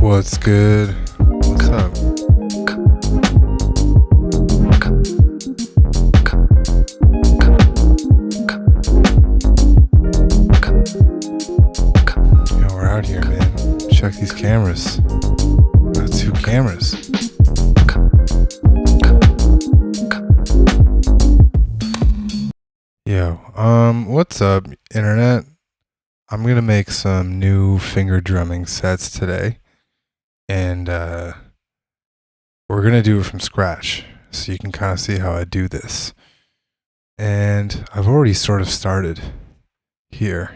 What's good? What's up? Yo, we're out here, man. Check these cameras. Got 2 cameras. Yo, what's up, internet? I'm gonna make some new finger drumming sets today. And we're going to do it from scratch, so you can kind of see how I do this. And I've already sort of started here.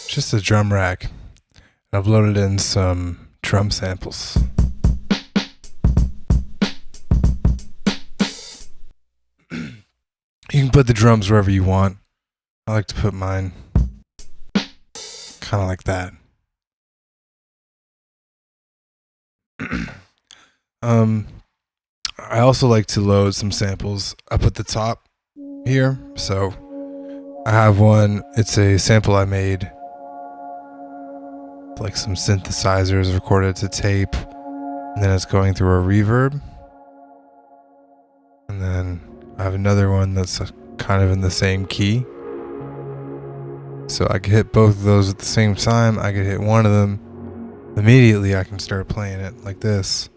Just a drum rack. I've loaded in some drum samples. You can put the drums wherever you want. I like to put mine kind of like that. I also like to load some samples up at the top here. So I have one, it's a sample I made, like some synthesizers recorded to tape, and then it's going through a reverb. And then I have another one that's kind of in the same key. So I could hit both of those at the same time. I could hit one of them. Immediately I can start playing it like this.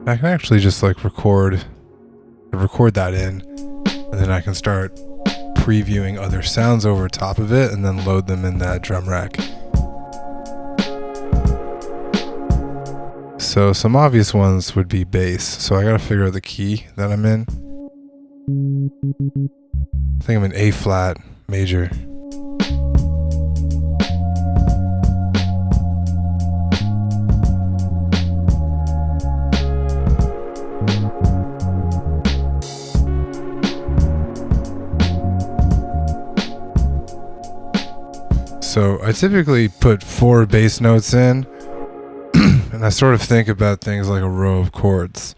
I can actually just like record that in, and then I can start previewing other sounds over top of it and then load them in that drum rack. So some obvious ones would be bass. So I gotta figure out the key that I'm in. I think I'm in A flat major. So I typically put 4 bass notes in, and I sort of think about things like a row of chords.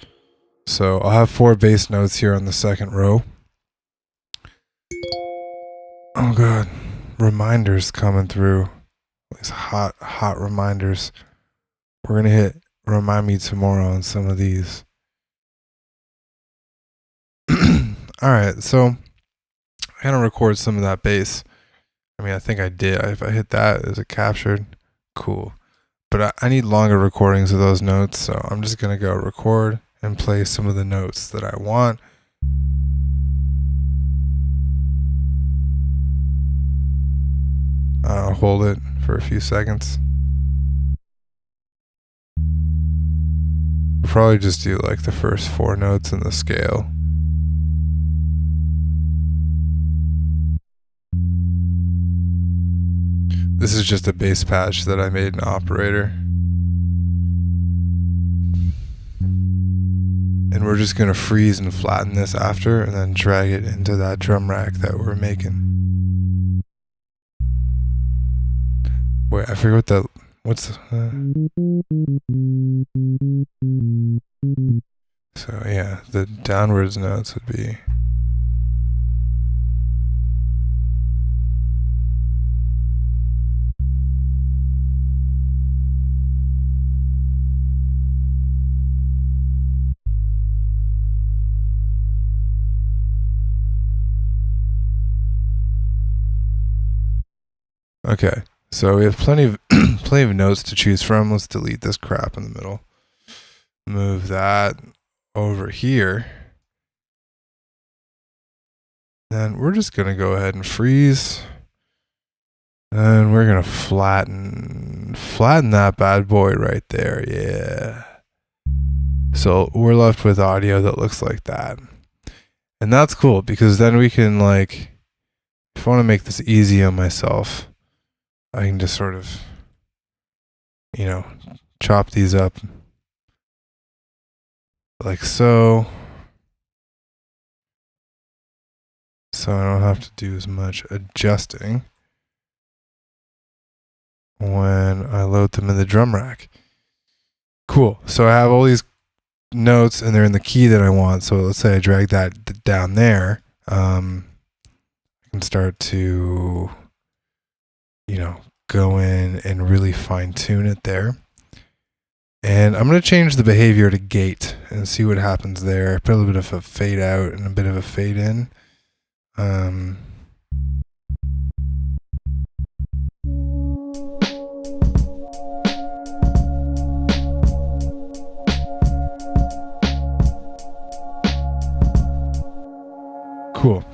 So I'll have 4 bass notes here on the second row. Oh god, reminders coming through. These hot reminders. We're gonna hit remind me tomorrow on some of these. Alright, so I'm gonna record some of that bass. I mean, I think I did. If I hit that, is it captured? Cool. But I need longer recordings of those notes, so I'm just gonna go record and play some of the notes that I want. I'll hold it for a few seconds. We'll probably just do like the first 4 notes in the scale. This is just a bass patch that I made in Operator. And we're just gonna freeze and flatten this after and then drag it into that drum rack that we're making. Wait, I forget what's so yeah, the downwards notes would be okay. So we have plenty of notes to choose from. Let's delete this crap in the middle. Move that over here. Then we're just gonna go ahead and freeze. And we're gonna flatten that bad boy right there. Yeah. So we're left with audio that looks like that. And that's cool because then we can, like, if I want to make this easy on myself, I can just sort of, you know, chop these up like so. So I don't have to do as much adjusting when I load them in the drum rack. Cool. So I have all these notes and they're in the key that I want. So let's say I drag that down there. I can start to, you know, go in and really fine tune it there. And I'm going to change the behavior to gate and see what happens there. Put a little bit of a fade out and a bit of a fade in. Cool.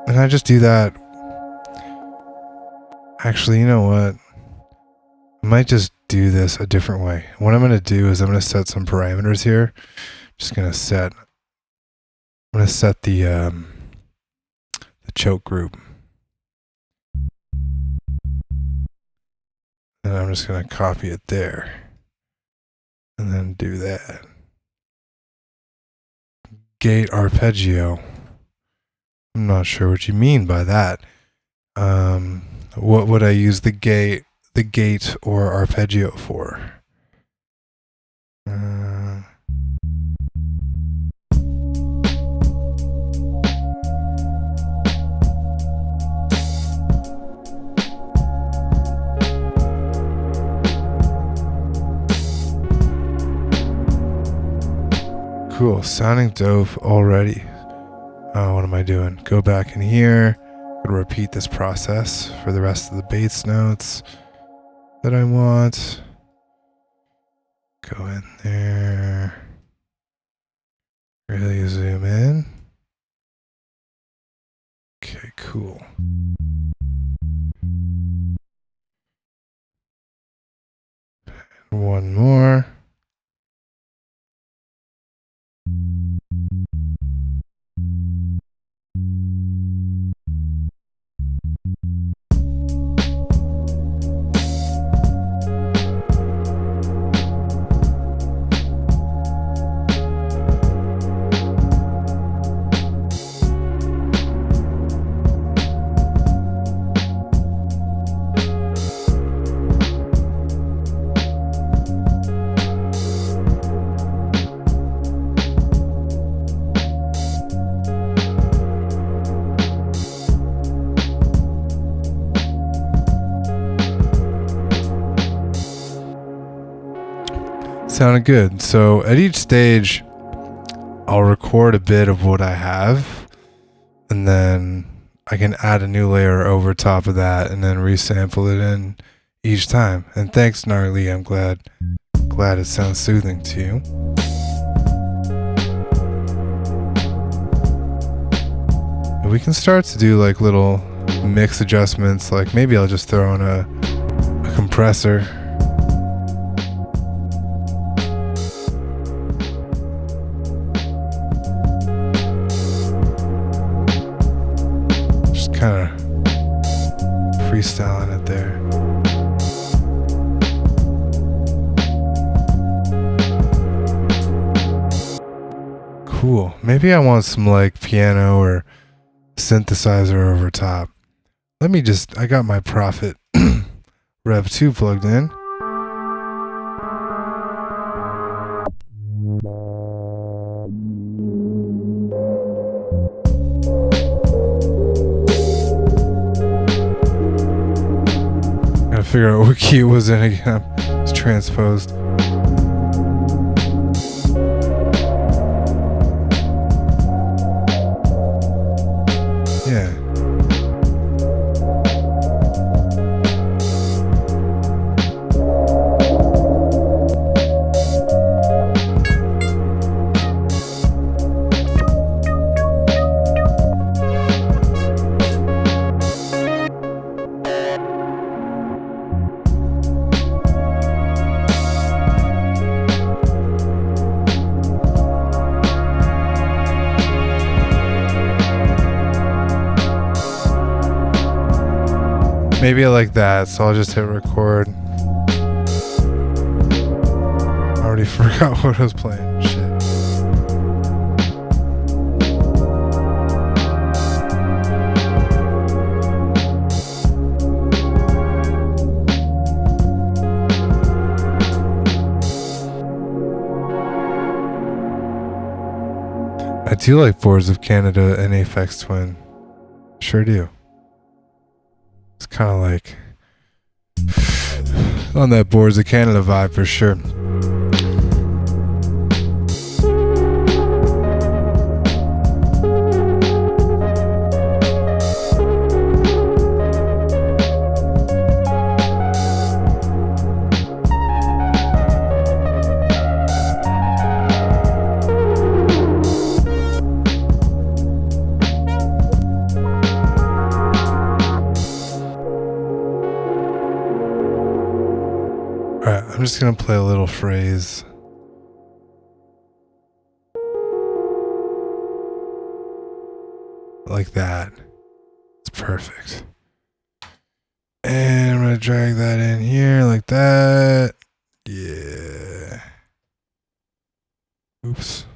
And I just do that. Actually, you know what? I might just do this a different way. What I'm going to do is I'm going to set some parameters here. I'm going to set the choke group. And I'm just going to copy it there. And then do that. Gate arpeggio. I'm not sure what you mean by that. What would I use the gate or arpeggio for? Cool, sounding dope already. What am I doing? Go back in here. I'm gonna repeat this process for the rest of the bass notes that I want. Go in there. Really zoom in. Okay, cool. One more. sounded good. So at each stage, I'll record a bit of what I have, and then I can add a new layer over top of that and then resample it in each time. And thanks, Gnarly. I'm glad it sounds soothing to you. And we can start to do like little mix adjustments. Like maybe I'll just throw in a compressor. Just kind of freestyling it there. Cool. Maybe I want some like piano or synthesizer over top. I got my Prophet Rev 2 plugged in. Gotta figure out what key it was in again. It's transposed. Yeah. Maybe I like that, so I'll just hit record. I already forgot what I was playing. Shit. I do like Boards of Canada and Aphex Twin. Sure do. It's kind of like on that Boards of Canada vibe for sure. Alright, I'm just gonna play a little phrase. Like that. It's perfect. And I'm gonna drag that in here like that. Yeah. Oops.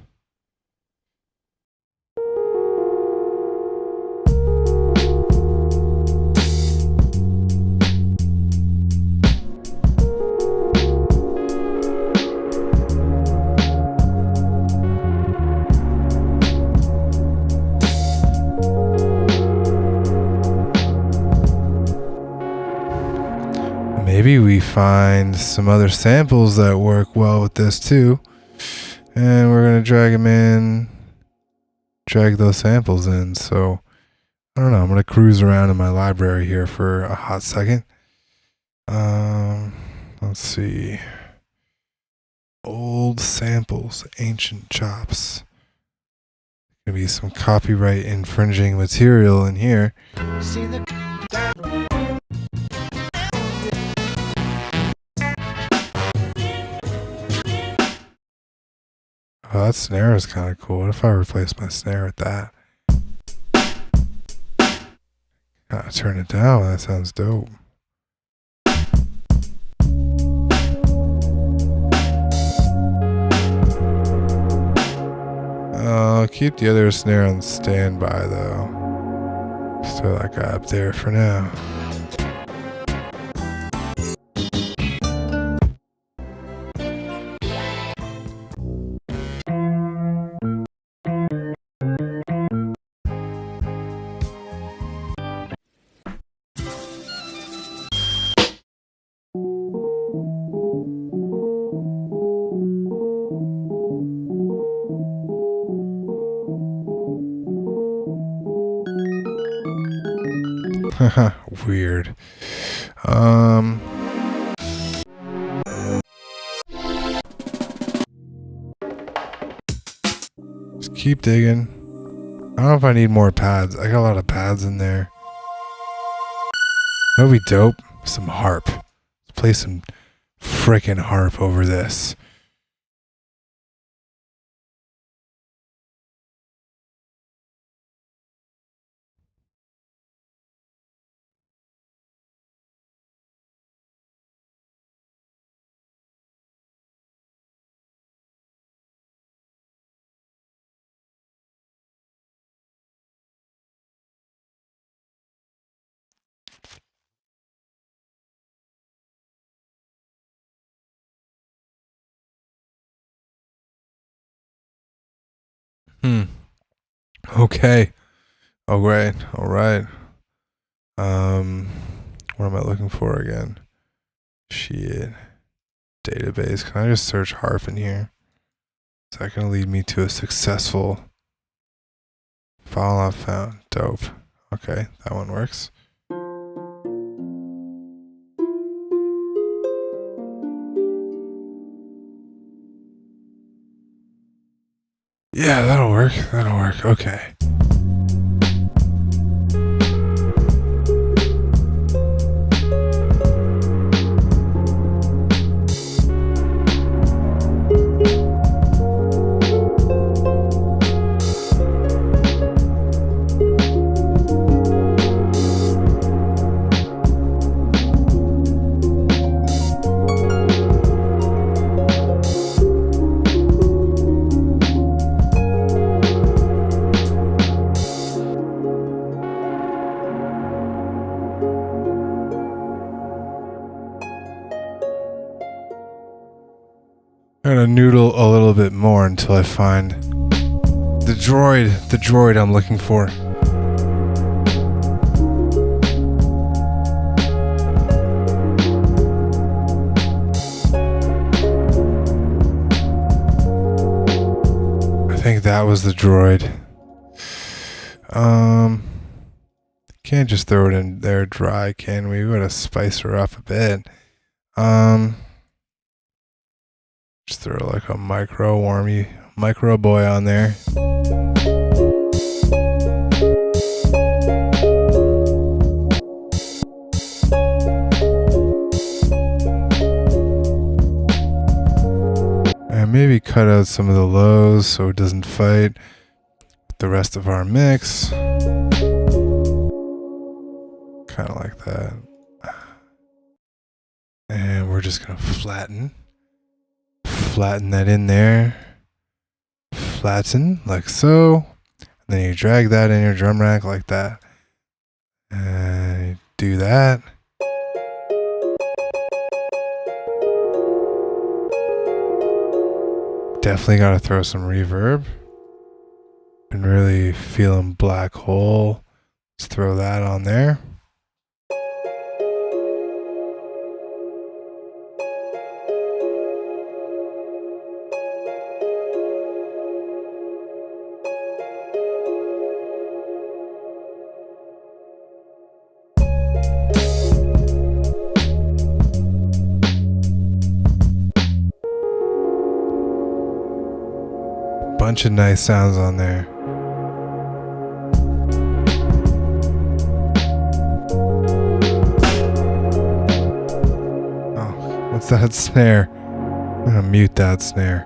Maybe we find some other samples that work well with this too. And we're going to drag them in, drag those samples in. So, I don't know. I'm going to cruise around in my library here for a hot second. Let's see. Old samples, ancient chops. Going to be some copyright infringing material in here. See the oh, that snare is kind of cool. What if I replace my snare with that? Gotta turn it down. That sounds dope. I'll keep the other snare on standby though. Just throw that guy up there for now. Weird. Just keep digging. I don't know if I need more pads. I got a lot of pads in there. That'll be dope. Some harp. Let's play some frickin' harp over this. Okay. All right. All right. What am I looking for again? Shit. Database. Can I just search harp in here? Is that going to lead me to a successful file not found? Dope. Okay, that one works. Yeah, that'll work. That'll work. Okay. I'm gonna noodle a little bit more until I find the droid I'm looking for. I think that was the droid. Can't just throw it in there dry, can we? We gotta spice her up a bit. Just throw like a micro boy on there. And maybe cut out some of the lows so it doesn't fight with the rest of our mix. Kind of like that. And we're just gonna flatten that in there. Flatten like so. And then you drag that in your drum rack like that. And do that. Definitely gotta throw some reverb. Been really feeling Black Hole. Let's throw that on there. Bunch of nice sounds on there. Oh, what's that snare? I'm gonna mute that snare.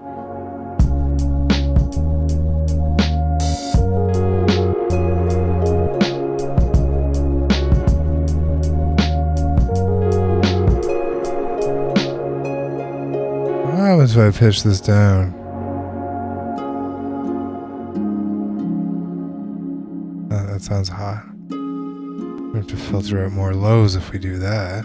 What happens if I pitch this down? That sounds hot. We have to filter out more lows if we do that.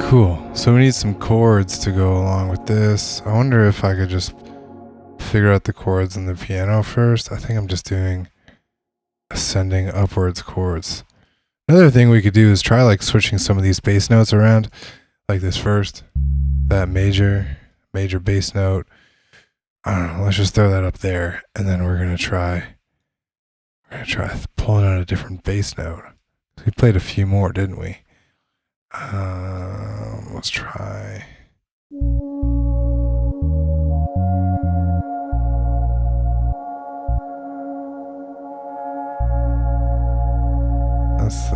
Cool. So we need some chords to go along with this. I wonder if I could just figure out the chords in the piano first. I think I'm just doing ascending upwards chords. Another thing we could do is try like switching some of these bass notes around, like this first, that major bass note. I don't know, let's just throw that up there, and then we're gonna try pulling out a different bass note. We played a few more, didn't we? Let's try. That's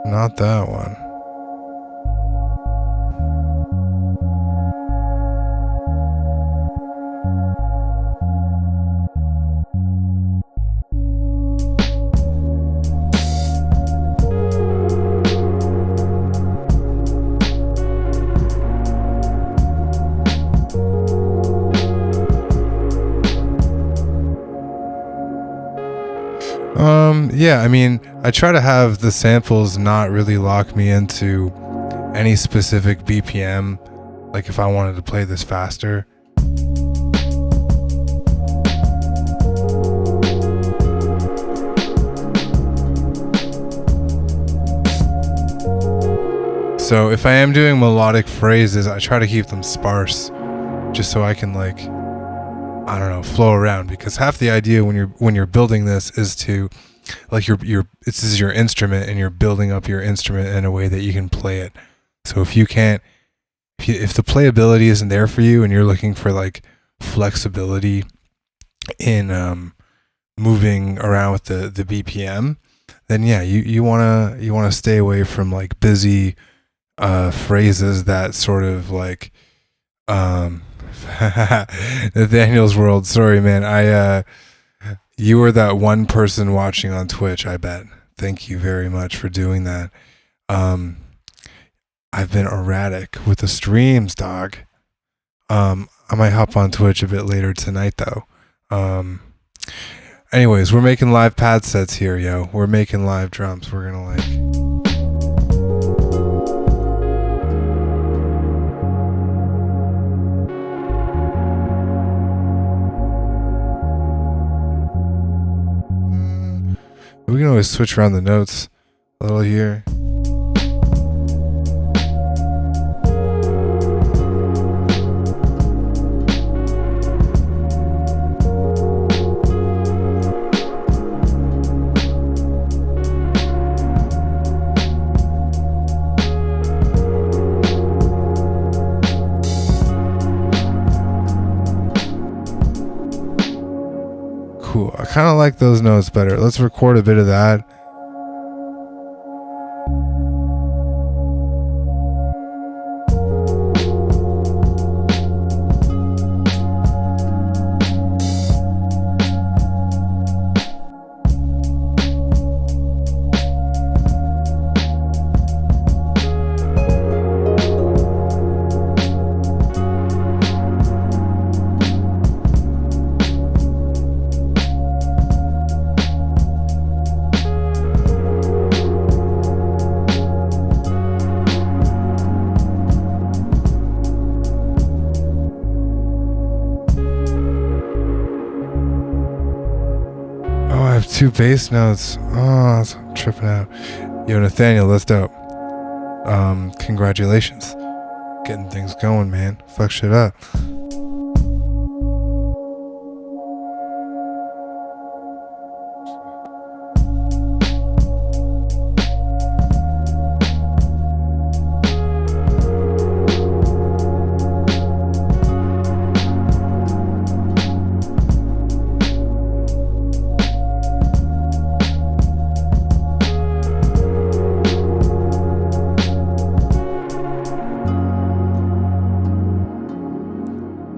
not that one. Yeah, I mean, I try to have the samples not really lock me into any specific BPM, like if I wanted to play this faster. So if I am doing melodic phrases, I try to keep them sparse, just so I can like, I don't know, flow around. Because half the idea when you're building this is to, like, this is your instrument, and you're building up your instrument in a way that you can play it. So if the playability isn't there for you, and you're looking for like flexibility in moving around with the BPM, then yeah, you wanna stay away from like busy phrases that sort of like Nathaniel's World. Sorry, man. You were that one person watching on Twitch, I bet. Thank you very much for doing that. I've been erratic with the streams, dog. I might hop on Twitch a bit later tonight, though. Anyways, we're making live pad sets here, yo. We're making live drums. We're gonna like... We can always switch around the notes a little here. Cool. I kind of like those notes better. Let's record a bit of that. Two bass notes. Oh, I'm tripping out. Yo, Nathaniel, that's dope. Congratulations. Getting things going, man. Fuck shit up.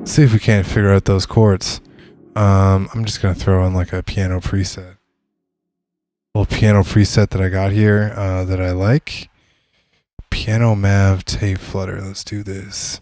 See if we can't figure out those chords. I'm just gonna throw in like a piano preset. Little piano preset that I got here that I like. Piano Mav tape flutter. Let's do this.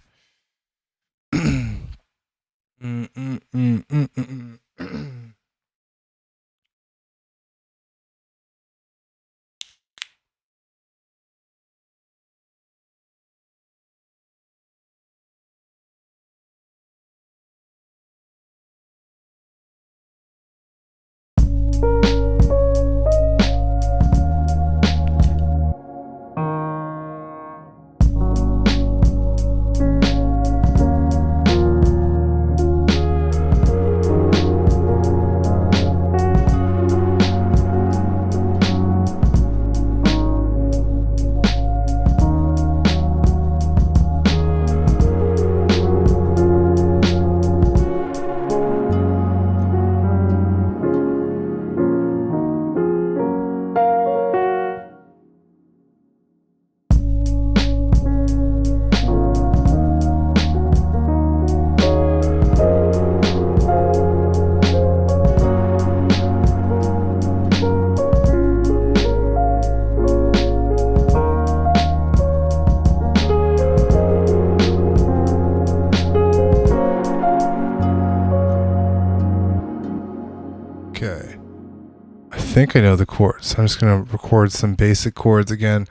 think I know the chords. I'm just going to record some basic chords again.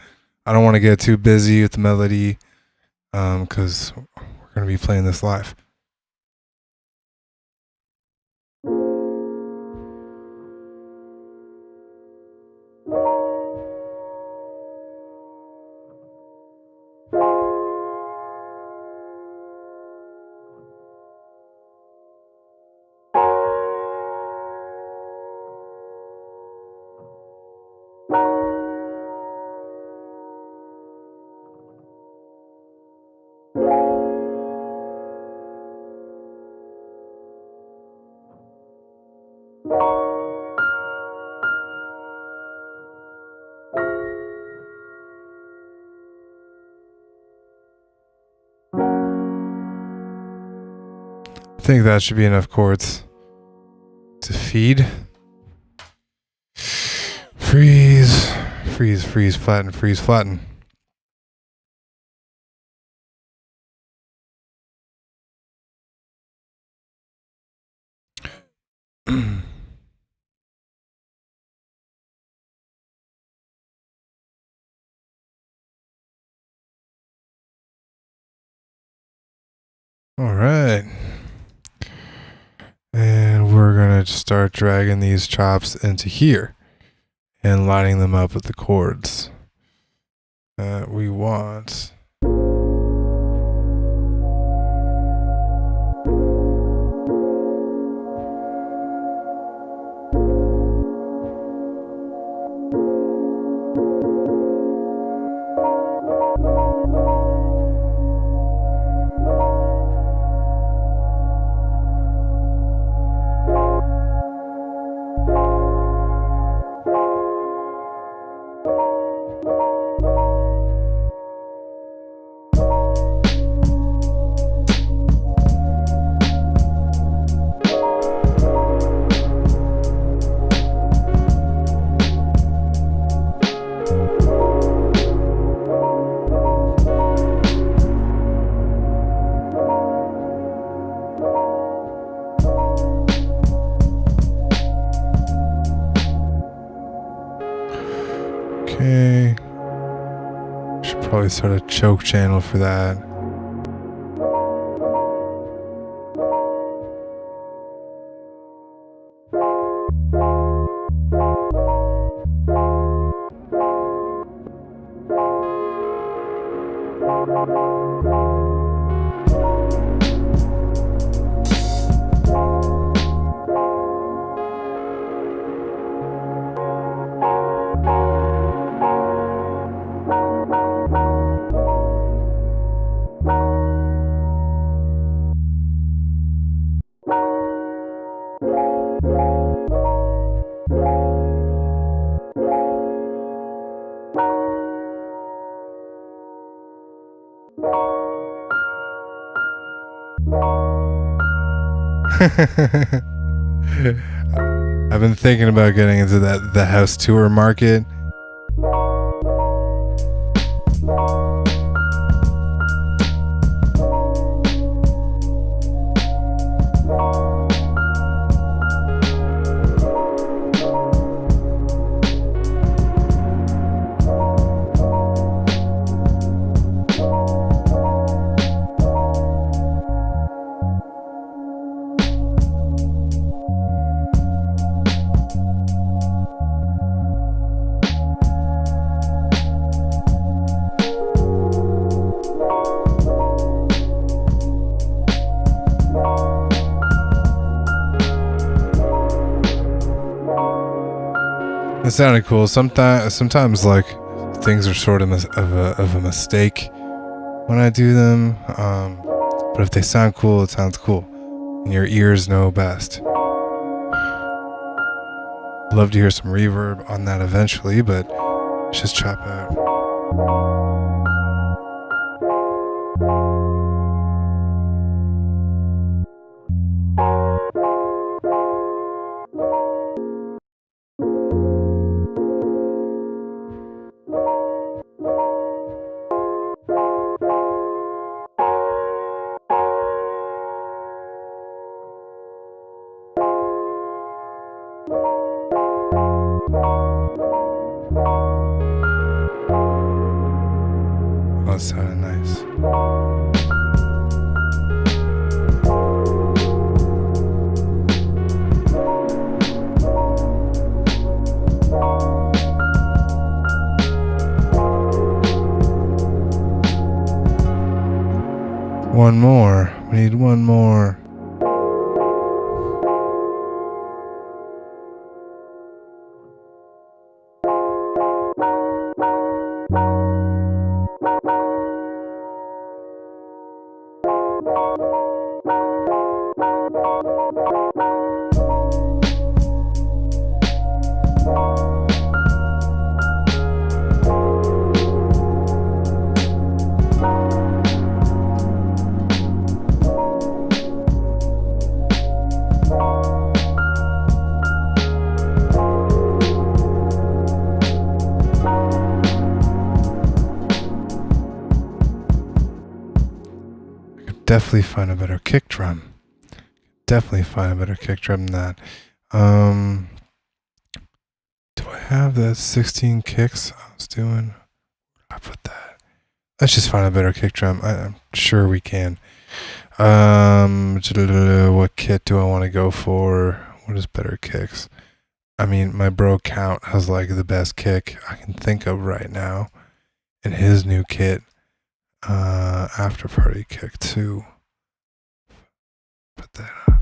I don't want to get too busy with the melody because we're going to be playing this live. I think that should be enough chords to feed. Freeze, freeze, freeze, flatten, freeze, flatten. All right. And we're going to start dragging these chops into here and lining them up with the chords that we want. Okay. Should probably start a choke channel for that. I've been thinking about getting into the house tour market. It sounded cool. Sometimes like things are sort of a mistake when I do them. But if they sound cool, it sounds cool, and your ears know best. Love to hear some reverb on that eventually, but let's just chop out. Oh, it sounded nice. One more. We need one more. Definitely find a better kick drum. Definitely find a better kick drum than that. Do I have that 16 kicks I was doing? I put that. Let's just find a better kick drum. I'm sure we can. What kit do I want to go for? What is better kicks? I mean, my bro Count has like the best kick I can think of right now. And his new kit, After Party Kick 2. Put that on.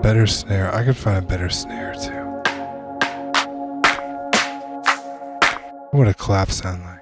Better snare. I could find a better snare too. What would a clap sound like?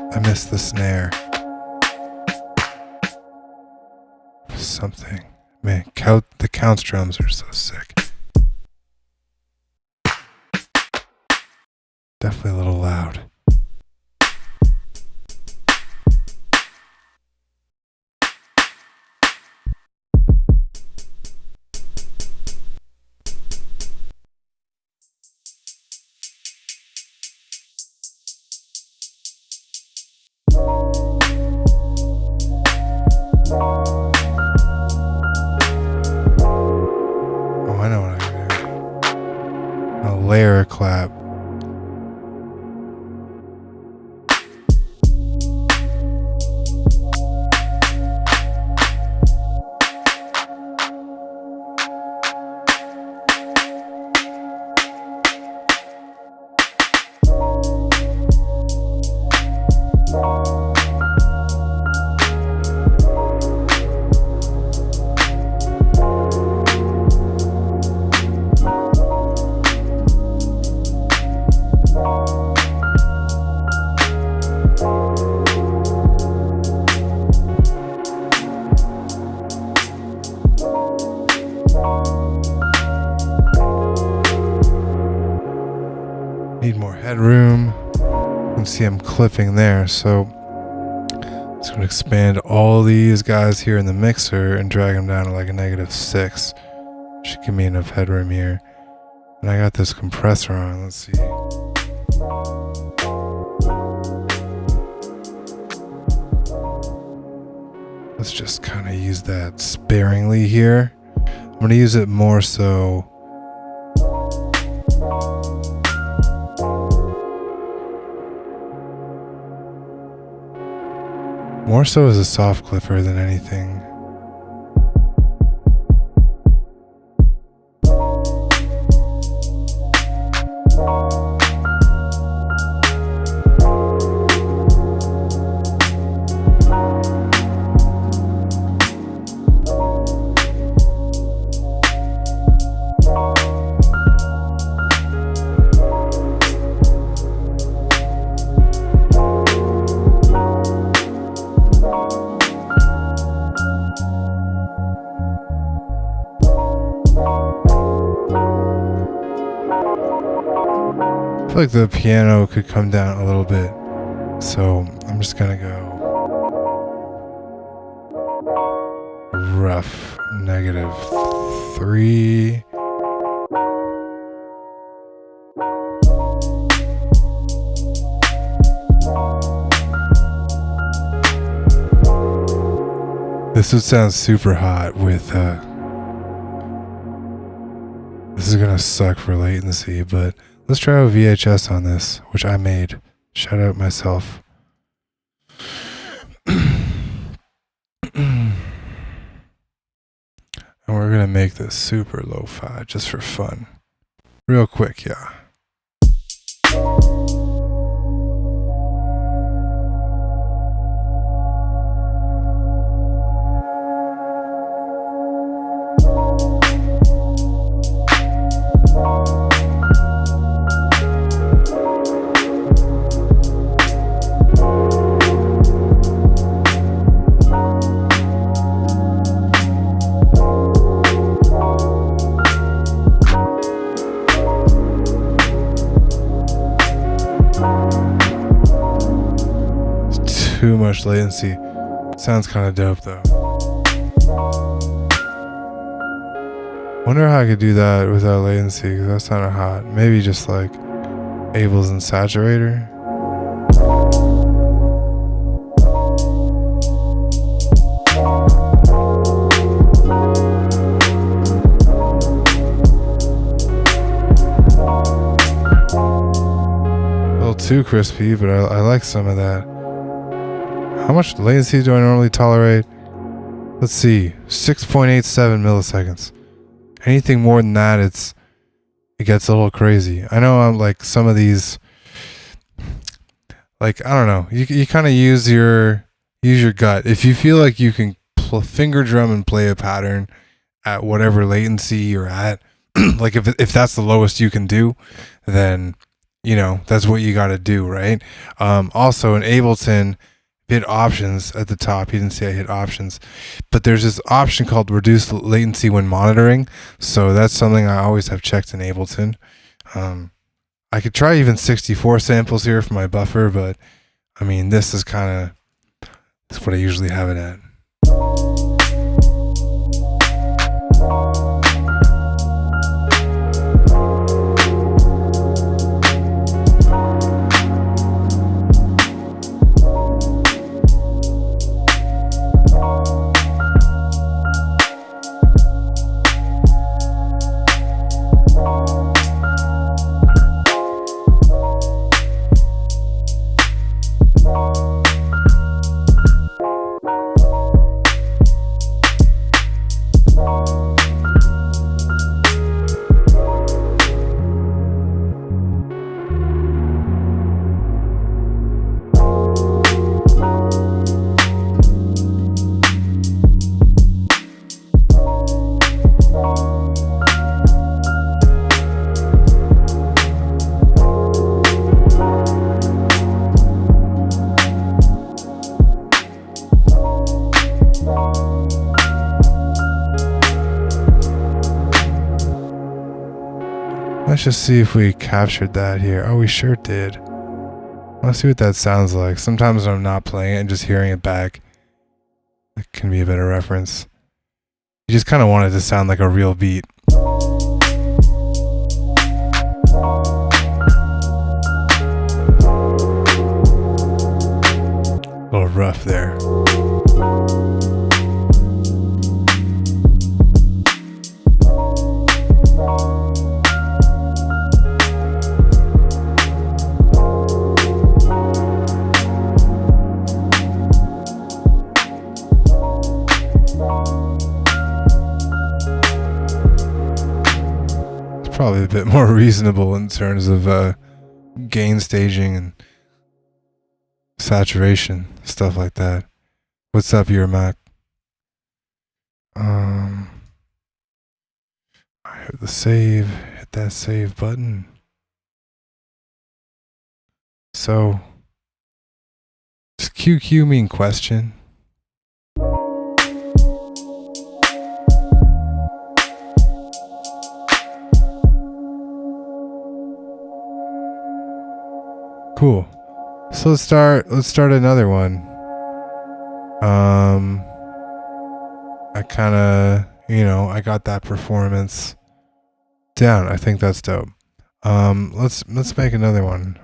I missed the snare. Something. Man, the Count's drums are so sick. Definitely a little loud. Layer clap. Need more headroom. You can see I'm clipping there, so I'm just going to expand all these guys here in the mixer and drag them down to like a -6. Should give me enough headroom here. And I got this compressor on. Let's see. Let's just kind of use that sparingly here. I'm going to use it more so. More so as a soft clipper than anything. feel like the piano could come down a little bit. So I'm just gonna go rough -3. This would sound super hot with this is gonna suck for latency, but let's try a VHS on this, which I made. Shout out myself. And we're gonna make this super lo-fi just for fun. Real quick, yeah. Too much latency. Sounds kind of dope though. Wonder how I could do that without latency, because that sounded hot. Maybe just like Ableton saturator. A little too crispy, but I like some of that. How much latency do I normally tolerate? Let's see, 6.87 milliseconds. Anything more than that, it gets a little crazy. I know I'm like some of these, like, I don't know. You kind of use your gut. If you feel like you can finger drum and play a pattern at whatever latency you're at, like if that's the lowest you can do, then you know that's what you got to do, right? Also in Ableton, hit options at the top. You didn't see I hit options, but there's this option called reduce latency when monitoring. So that's something I always have checked in Ableton. I could try even 64 samples here for my buffer, but I mean, this is kind of, that's what I usually have it at. Let's just see if we captured that here. Oh, we sure did. Let's see what that sounds like. Sometimes when I'm not playing it and just hearing it back, it can be a better reference. You just kind of want it to sound like a real beat. A little rough there. Probably a bit more reasonable in terms of gain staging and saturation, stuff like that. What's up, your Mac? I hit the save, hit that save button. So, does QQ mean question? cool. So let's start another one. I kind of, I got that performance down. I think that's dope. Let's make another one.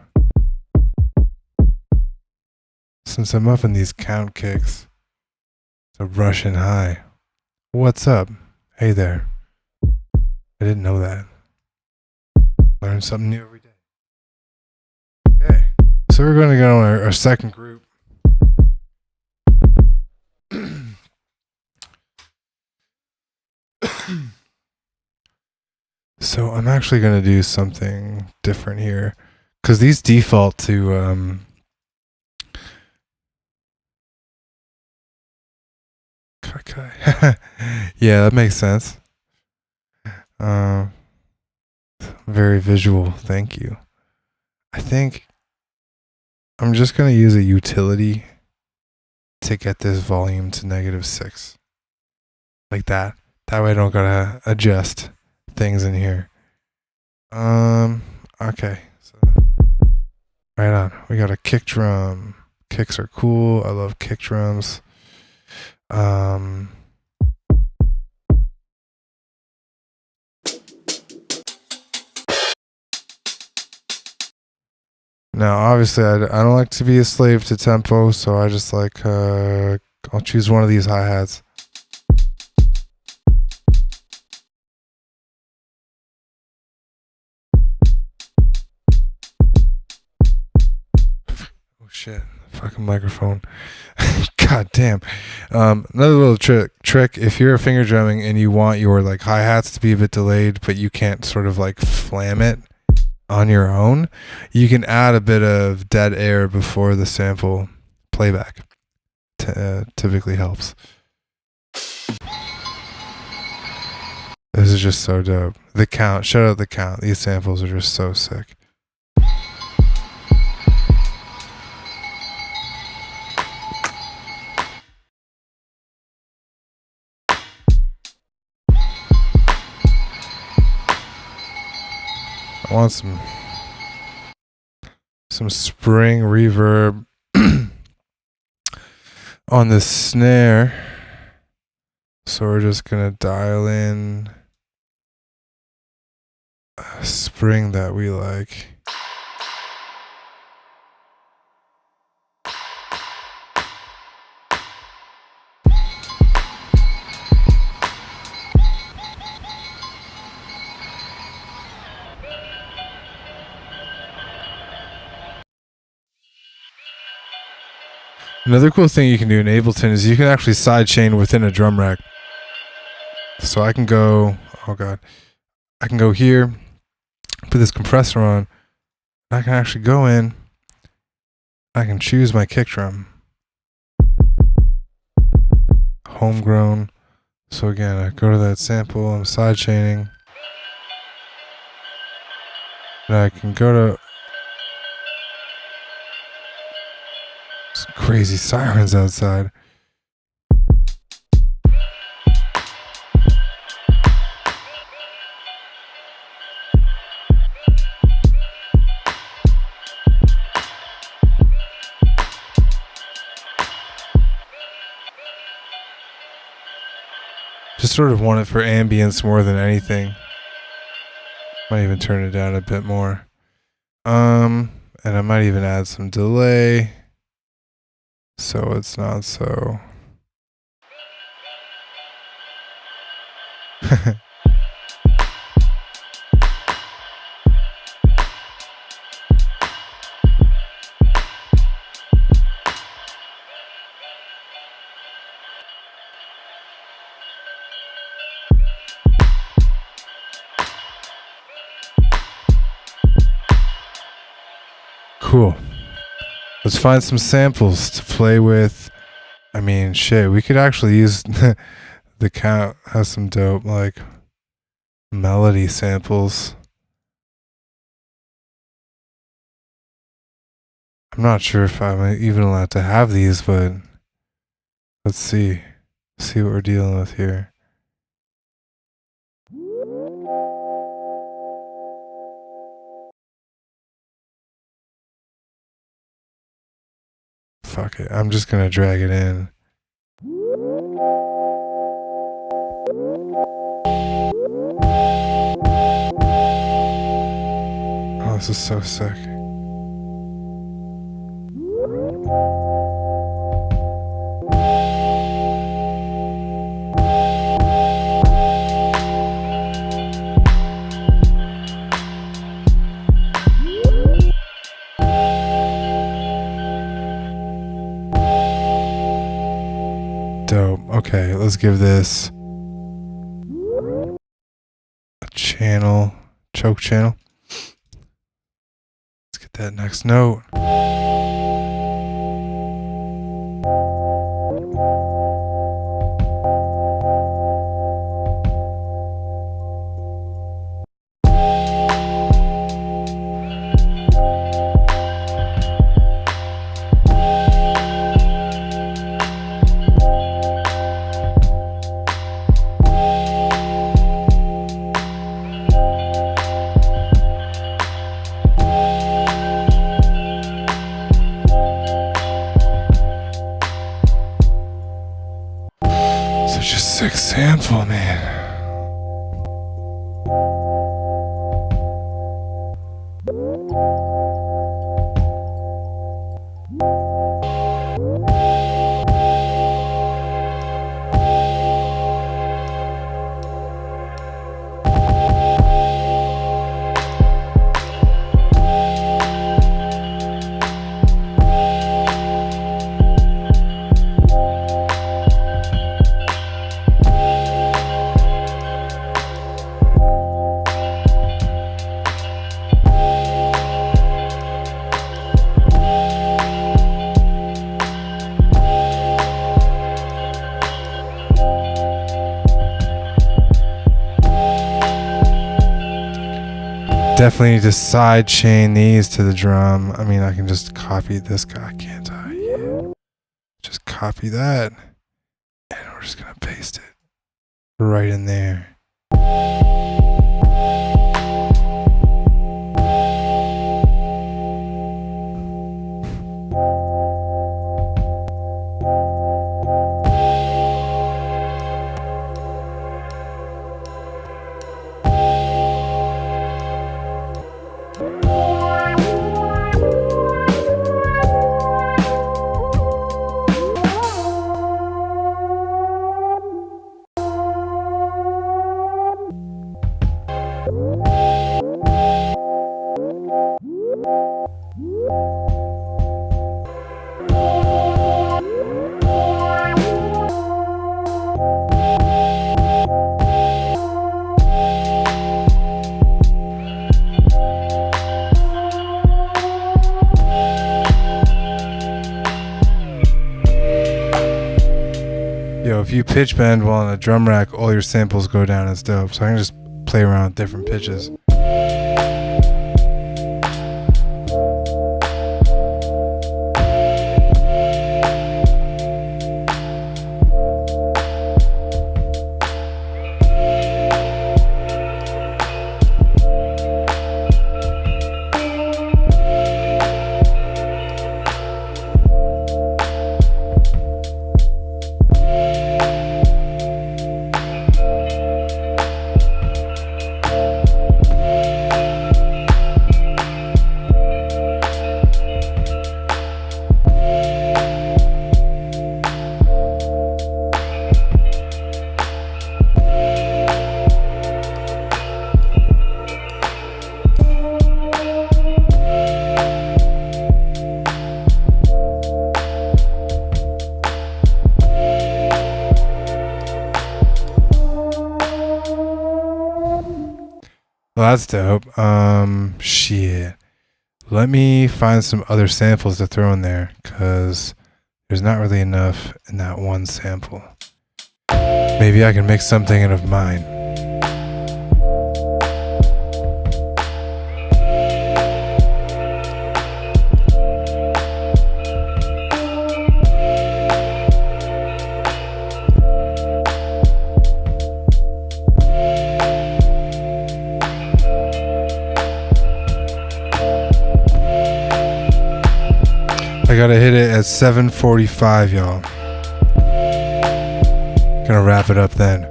Since I'm up in these count kicks, the Russian high. What's up? Hey there. I didn't know that. Learn something new every day. Okay. So we're going to go on our second group. So I'm actually going to do something different here. Because these default to... yeah, that makes sense. Very visual. Thank you. I think I'm just going to use a utility to get this volume to -6. Like that. That way I don't gotta adjust things in here. Okay. So, right on. We got a kick drum. Kicks are cool. I love kick drums. Now, obviously, I don't like to be a slave to tempo, so I just like, I'll choose one of these hi-hats. Oh, shit. Fucking microphone. God damn. Another little trick, if you're finger drumming and you want your, like, hi-hats to be a bit delayed, but you can't sort of, like, flam it on your own, you can add a bit of dead air before the sample playback. Typically helps. This is just so dope. The count, shout out the count. These samples are just so sick. I want some spring reverb on the snare. So we're just gonna dial in a spring that we like. Another cool thing you can do in Ableton is you can actually sidechain within a drum rack. So I can go, oh god, I can go here, put this compressor on, and I can actually go in, I can choose my kick drum. Homegrown. So again, I go to that sample, I'm sidechaining, and I can go to some crazy sirens outside. Just sort of want it for ambience more than anything. Might even turn it down a bit more. And I might even add some delay, so it's not so... Cool. Let's find some samples to play with. I mean, shit, we could actually use the count has some dope, like, melody samples. I'm not sure if I'm even allowed to have these, but let's see. See what we're dealing with here. fuck it. I'm just gonna drag it in. Oh, this is so sick. Dope. Okay, let's give this a channel, choke channel. Let's get that next note. Such a sick sample, man. Definitely need to side chain these to the drum. I mean, I can just copy this guy, can't I? Yeah. Just copy that. And we're just going to paste it right in there. Yo, if you pitch bend while on a drum rack, all your samples go down. It's dope. So I can just play around with different pitches. Well, that's dope. Shit. Let me find some other samples to throw in there, because there's not really enough in that one sample. Maybe I can make something out of mine. I gotta hit it at 7:45, y'all. Gonna wrap it up then.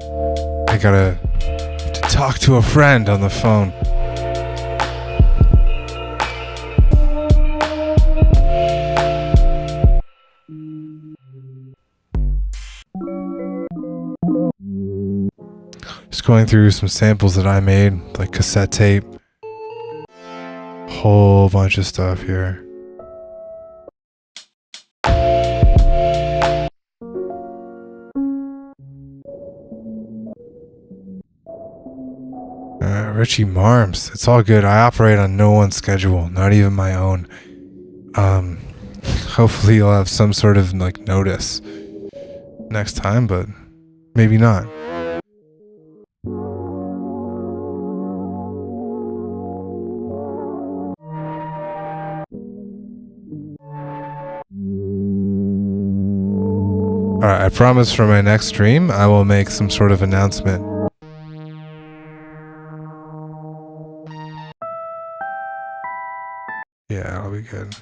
I gotta talk to a friend on the phone. Just going through some samples that I made, like cassette tape. Whole bunch of stuff here. Richie Marms. It's all good. I operate on no one's schedule, not even my own. Hopefully you'll have some sort of like notice next time, but maybe not. Alright, I promise for my next stream I will make some sort of announcement. Yeah, I'll be good.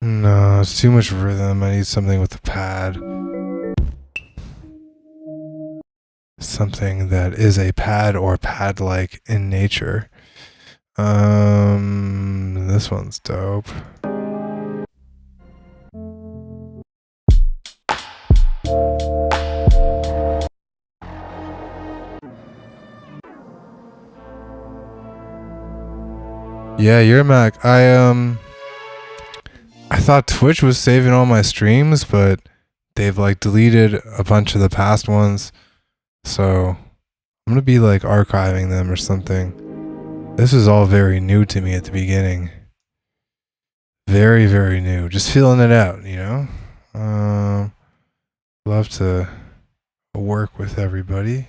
No, it's too much rhythm. I need something with a pad. Something that is a pad or pad-like in nature. This one's dope. Yeah, you're Mac. I thought Twitch was saving all my streams, but they've like deleted a bunch of the past ones. So I'm gonna be like archiving them or something. This is all very new to me at the beginning. Very, very new. Just feeling it out, you know? Love to work with everybody.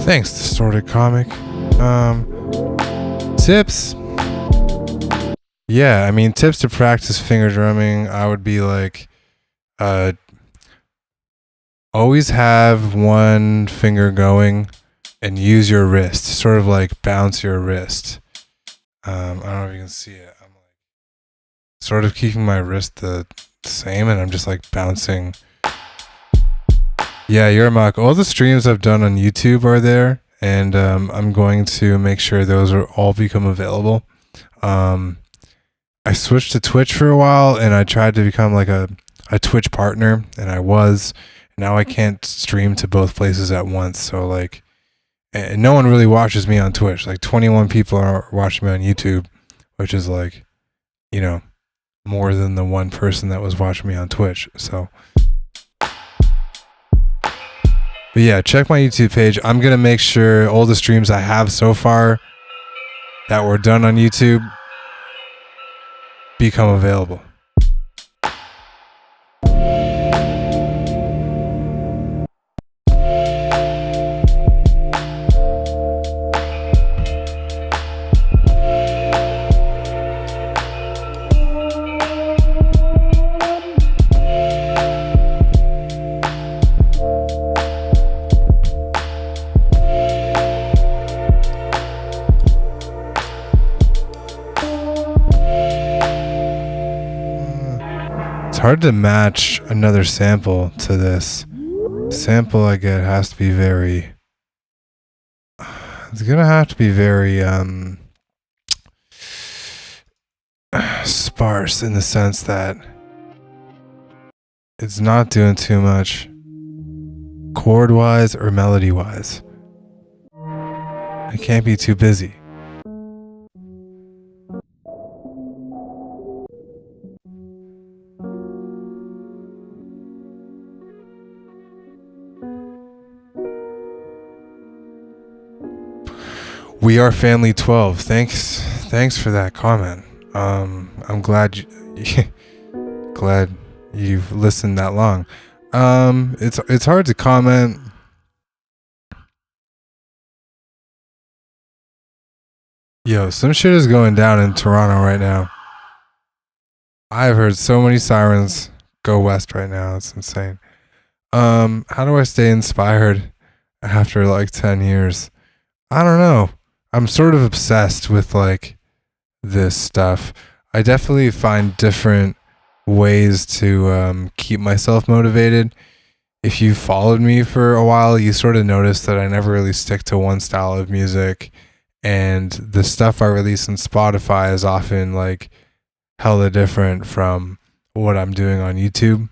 Thanks, Distorted Comic. Tips. Yeah, I mean, tips to practice finger drumming, I would be like, always have one finger going and use your wrist. Sort of like bounce your wrist. I don't know if you can see it. I'm like sort of keeping my wrist the same, and I'm just like bouncing. Yeah, Yermak, all the streams I've done on YouTube are there, and I'm going to make sure those are all become available. I switched to Twitch for a while, and I tried to become like a Twitch partner, and I was. Now I can't stream to both places at once, so like, and no one really watches me on Twitch. Like 21 people are watching me on YouTube, which is like, you know, more than the one person that was watching me on Twitch, so... But yeah, check my YouTube page. I'm going to make sure all the streams I have so far that were done on YouTube become available. It's hard to match another sample to this. Sample I get has to be very... it's gonna have to be very sparse in the sense that it's not doing too much chord wise or melody wise. It can't be too busy. We are family 12. Thanks for that comment. I'm glad glad you've listened that long. It's hard to comment. Yo, some shit is going down in Toronto right now. I've heard so many sirens go west right now. It's insane. How do I stay inspired after like 10 years? I don't know. I'm sort of obsessed with like this stuff. I definitely find different ways to keep myself motivated. If you followed me for a while, you sort of noticed that I never really stick to one style of music, and the stuff I release on Spotify is often like hella different from what I'm doing on YouTube.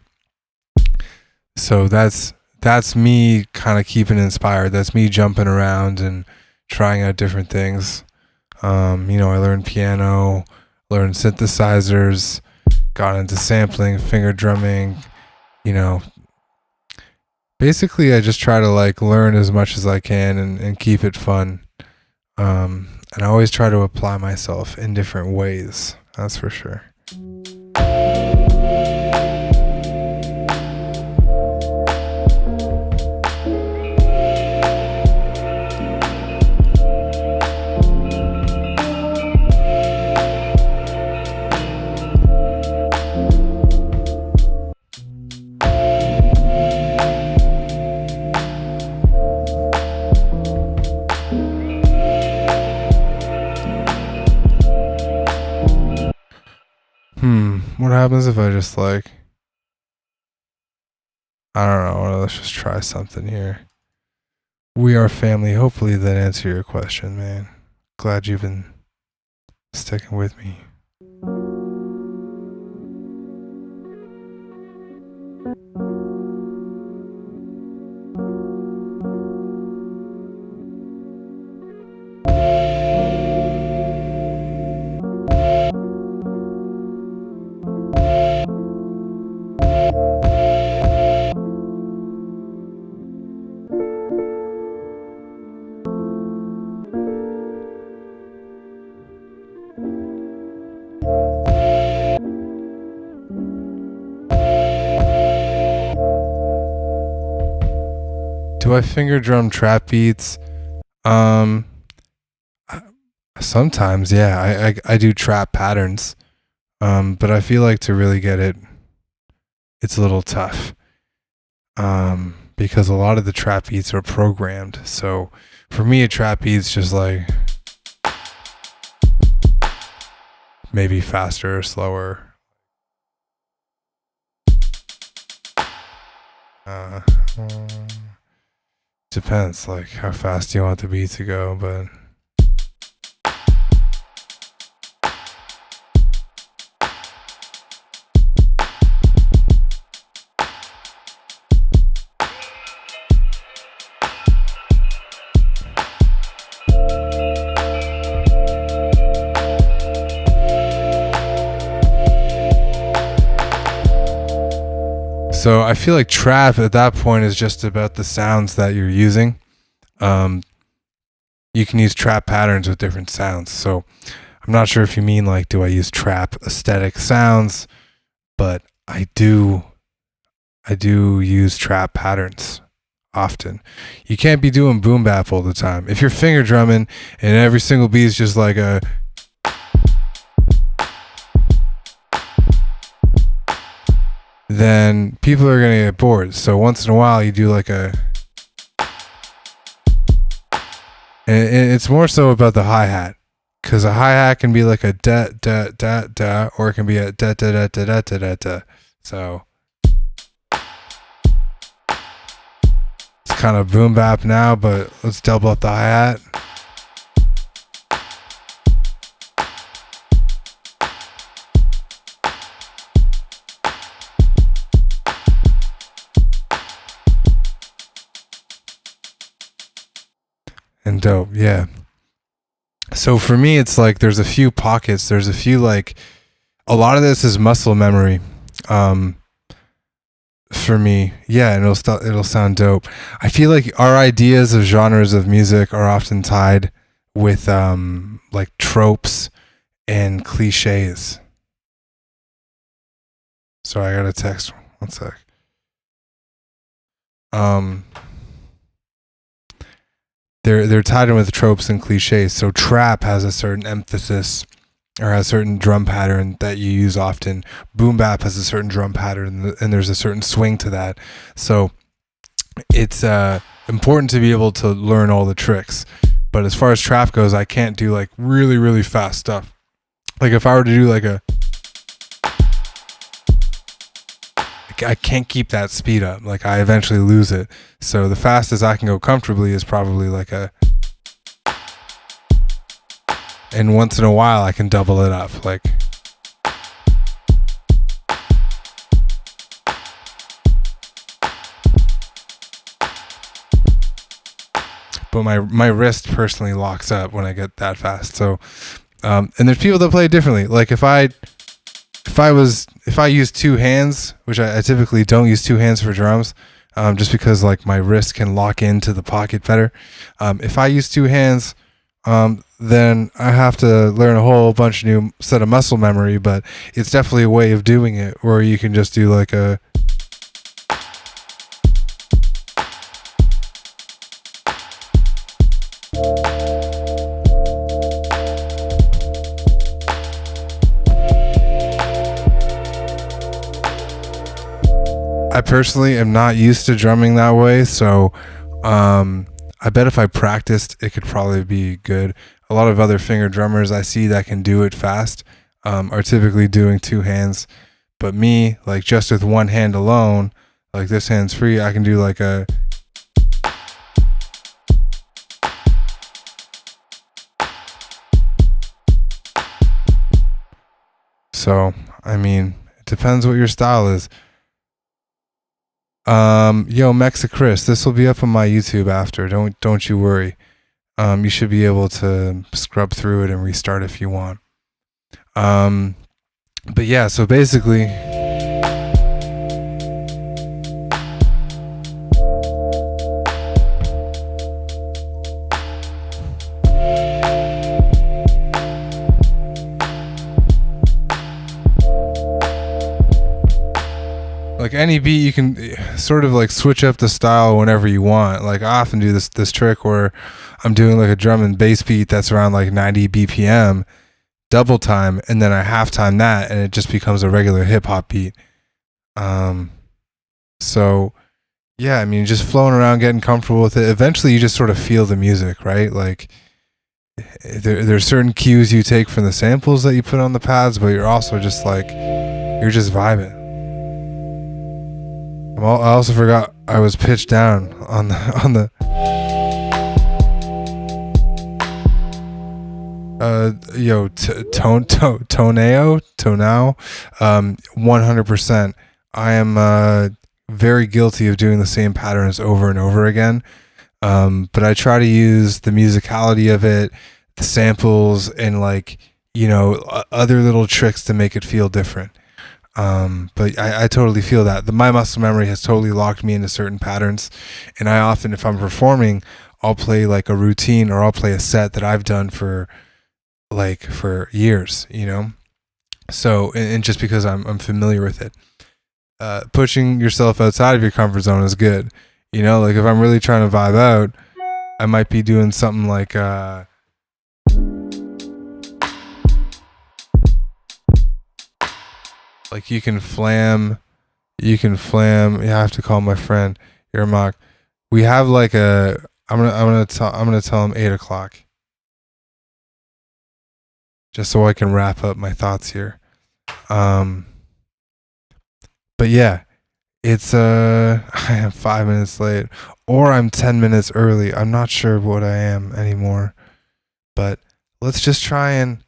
So that's me kind of keeping inspired. That's me jumping around and trying out different things. I learned piano, learned synthesizers, got into sampling, finger drumming, basically I just try to like learn as much as I can and keep it fun. And I always try to apply myself in different ways. That's for sure. What happens if I just like, I don't know, let's just try something here. We are family. Hopefully that answered your question, man. Glad you've been sticking with me. Do I finger drum trap beats? Sometimes, yeah. I do trap patterns. But I feel like to really get it, it's a little tough. Because a lot of the trap beats are programmed. So for me, a trap beat's just like maybe faster or slower. Depends, like how fast you want the beat to go, but so I feel like trap at that point is just about the sounds that you're using. You can use trap patterns with different sounds. So I'm not sure if you mean like, do I use trap aesthetic sounds? But I do use trap patterns often. You can't be doing boom bap all the time. If you're finger drumming and every single beat is just like a then people are going to get bored. So once in a while you do like a, and it's more so about the hi-hat, because a hi-hat can be like a da da da da, or it can be a da da da da da da da da. So it's kind of boom bap now, but let's double up the hi-hat. sound dope. Yeah. So for me, it's like there's a few pockets. There's a few like a lot of this is muscle memory. For me, yeah, and it'll sound dope. I feel like our ideas of genres of music are often tied with like tropes and cliches. So I got a text. One sec. They're tied in with tropes and cliches. So trap has a certain emphasis or has a certain drum pattern that you use often. Boom bap has a certain drum pattern, and there's a certain swing to that. So it's important to be able to learn all the tricks. But as far as trap goes, I can't do like really, really fast stuff. Like if I were to do like I can't keep that speed up. Like I eventually lose it. So the fastest I can go comfortably is probably like and once in a while I can double it up. Like but my wrist personally locks up when I get that fast. So and there's people that play it differently. Like if I use two hands, which I typically don't use two hands for drums, just because like my wrist can lock into the pocket better. If I use two hands, then I have to learn a whole bunch of new set of muscle memory, but it's definitely a way of doing it where you can just do like a I personally am not used to drumming that way, so I bet if I practiced, it could probably be good. A lot of other finger drummers I see that can do it fast are typically doing two hands, but me, like just with one hand alone, like this hand's free, I can do like a so I mean, it depends what your style is. Yo, MK3, this will be up on my YouTube after. Don't you worry. You should be able to scrub through it and restart if you want. But yeah, so basically like any beat, you can sort of like switch up the style whenever you want. Like I often do this trick where I'm doing like a drum and bass beat that's around like 90 BPM, double time, and then I half time that, and it just becomes a regular hip hop beat. So yeah, I mean, just flowing around, getting comfortable with it. Eventually, you just sort of feel the music, right? Like there's certain cues you take from the samples that you put on the pads, but you're also just like you're just vibing. I also forgot I was pitched down on the tonao 100%. I am very guilty of doing the same patterns over and over again, but I try to use the musicality of it, the samples, and like other little tricks to make it feel different. But I totally feel that my muscle memory has totally locked me into certain patterns, and I often, if I'm performing, I'll play like a routine or I'll play a set that I've done for years, so and just because I'm familiar with it. Pushing yourself outside of your comfort zone is good, like if I'm really trying to vibe out, I might be doing something like you can flam. Yeah, I have to call my friend Yermak. We have like I'm gonna tell him 8 o'clock, just so I can wrap up my thoughts here. But yeah, it's I am 5 minutes late, or I'm 10 minutes early. I'm not sure what I am anymore, but let's just try and.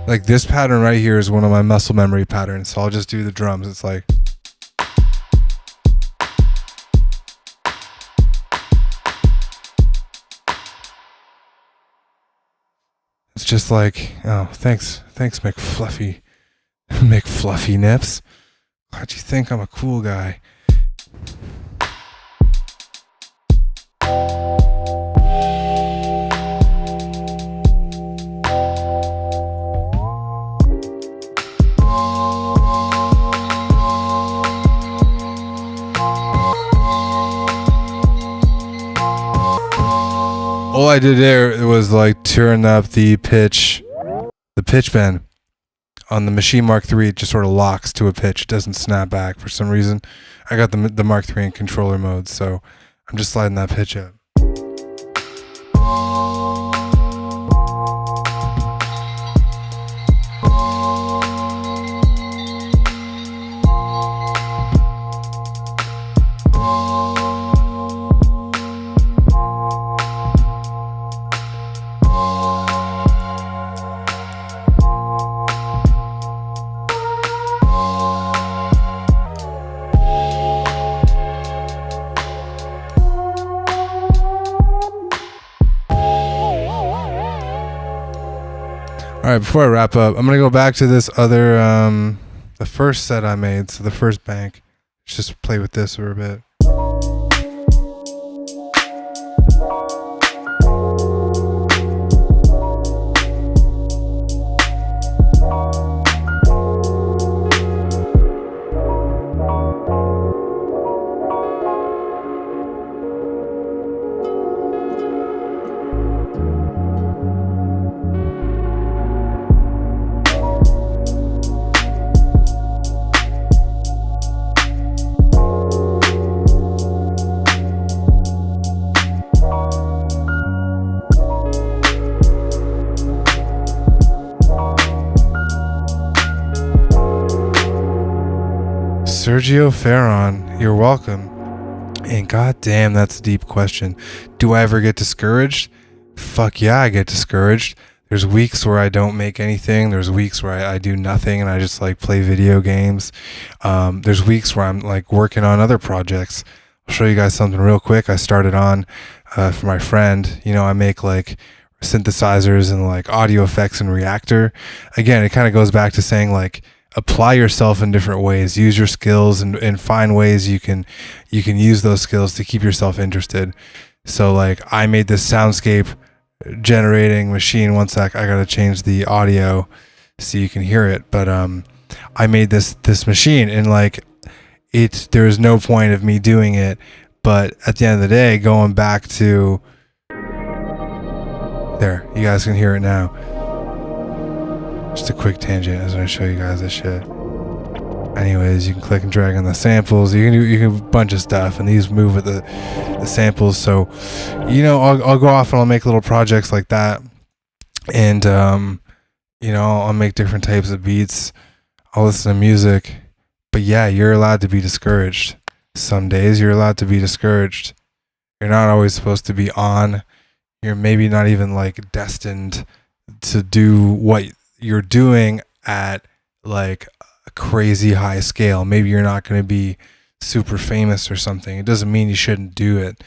Like this pattern right here is one of my muscle memory patterns. So I'll just do the drums. It's like. It's just like, oh, thanks McFluffy, McFluffy Nips. How'd you think I'm a cool guy? All I did there was like turn up the pitch bend on the Maschine Mark 3. It just sort of locks to a pitch. It doesn't snap back for some reason. I got the Mark 3 in controller mode, so I'm just sliding that pitch up. All right, before I wrap up, I'm going to go back to this other, the first set I made, so the first bank. Let's just play with this for a bit. Sergio Ferron, you're welcome. And goddamn, that's a deep question. Do I ever get discouraged? Fuck yeah, I get discouraged. There's weeks where I don't make anything. There's weeks where I do nothing and I just like play video games. There's weeks where I'm like working on other projects. I'll show you guys something real quick. I started on for my friend. You know, I make like synthesizers and like audio effects in Reactor. Again, it kind of goes back to saying like, apply yourself in different ways, use your skills and find ways you can use those skills to keep yourself interested. So like I made this soundscape generating machine. One sec, I gotta change the audio so you can hear it. But I made this machine and like there's no point of me doing it. But at the end of the day, going back to there, you guys can hear it now. Just a quick tangent as I show you guys this shit. Anyways, you can click and drag on the samples. You can do a bunch of stuff, and these move with the samples. So, you know, I'll go off and I'll make little projects like that, and you know, I'll make different types of beats. I'll listen to music, but yeah, you're allowed to be discouraged. Some days you're allowed to be discouraged. You're not always supposed to be on. You're maybe not even like destined to do what you're doing at like a crazy high scale. Maybe you're not going to be super famous or something. It doesn't mean you shouldn't do it.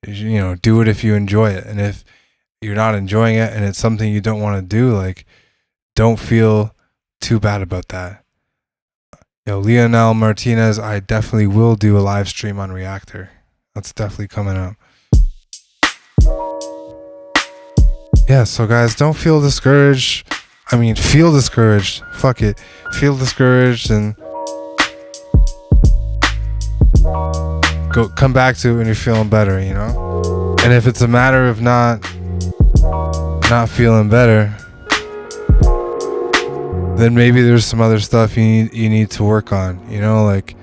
You know, do it if you enjoy it. And if you're not enjoying it and it's something you don't want to do, like, don't feel too bad about that. Yo, Lionel Martinez, I definitely will do a live stream on Reactor. That's definitely coming up. Yeah, so guys, don't feel discouraged. I mean, feel discouraged. Fuck it. Feel discouraged and come back to it when you're feeling better, you know? And if it's a matter of not feeling better, then maybe there's some other stuff you need to work on, you know? Like,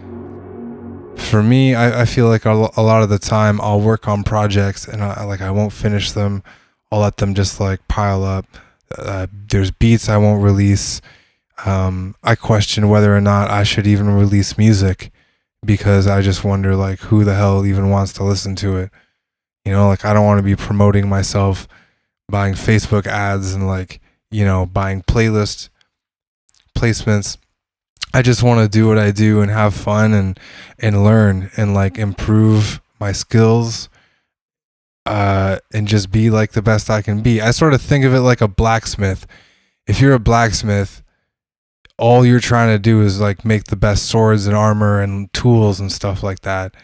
for me, I feel like a lot of the time I'll work on projects and I won't finish them. I'll let them just like pile up. There's beats I won't release. I question whether or not I should even release music because I just wonder like who the hell even wants to listen to it. You know, like I don't want to be promoting myself, buying Facebook ads and like, you know, buying playlists placements. I just want to do what I do and have fun and learn and like improve my skills, and just be like the best I can be. I sort of think of it like a blacksmith. If you're a blacksmith, all you're trying to do is like make the best swords and armor and tools and stuff like that.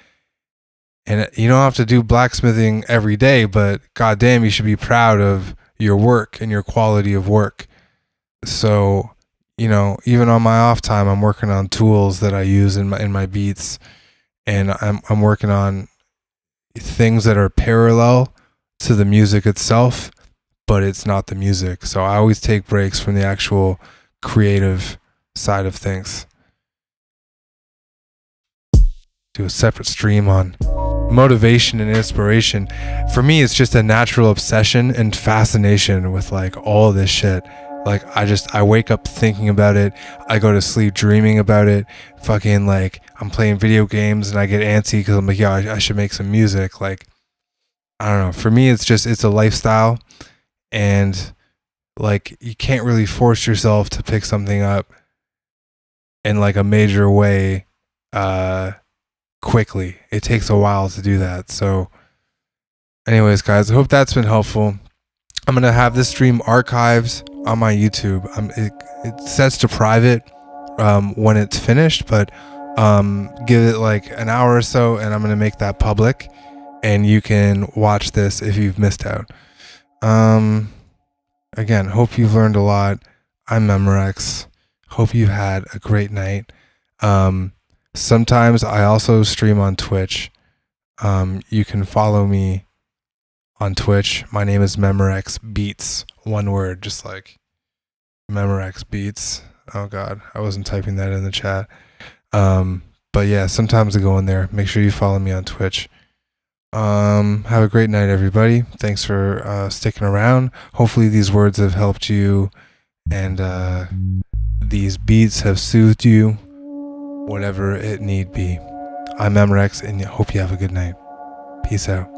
And you don't have to do blacksmithing every day, but goddamn, you should be proud of your work and your quality of work. So, you know, even on my off time, I'm working on tools that I use in my beats, and I'm working on things that are parallel to the music itself, but it's not the music. So I always take breaks from the actual creative side of things. Do a separate stream on motivation and inspiration. For me, it's just a natural obsession and fascination with like all this shit. Like I wake up thinking about it. I go to sleep dreaming about it. Fucking like I'm playing video games and I get antsy because I'm like, yeah, I should make some music. Like, I don't know. For me, it's a lifestyle, and like you can't really force yourself to pick something up in like a major way quickly. It takes a while to do that. So anyways, guys, I hope that's been helpful. I'm gonna have this stream archived on my YouTube. It sets to private when it's finished, but give it like an hour or so and I'm gonna make that public, and you can watch this if you've missed out. Again, hope you've learned a lot. I'm Memorex. Hope you had a great night. Sometimes I also stream on Twitch. You can follow me on Twitch. My name is Memorex Beats. One word, just like Memorex Beats. Oh God, I wasn't typing that in the chat. But yeah, sometimes I go in there. Make sure you follow me on Twitch. Have a great night, everybody. Thanks for sticking around. Hopefully these words have helped you, and these beats have soothed you, whatever it need be. I'm Memorex, and I hope you have a good night. Peace out.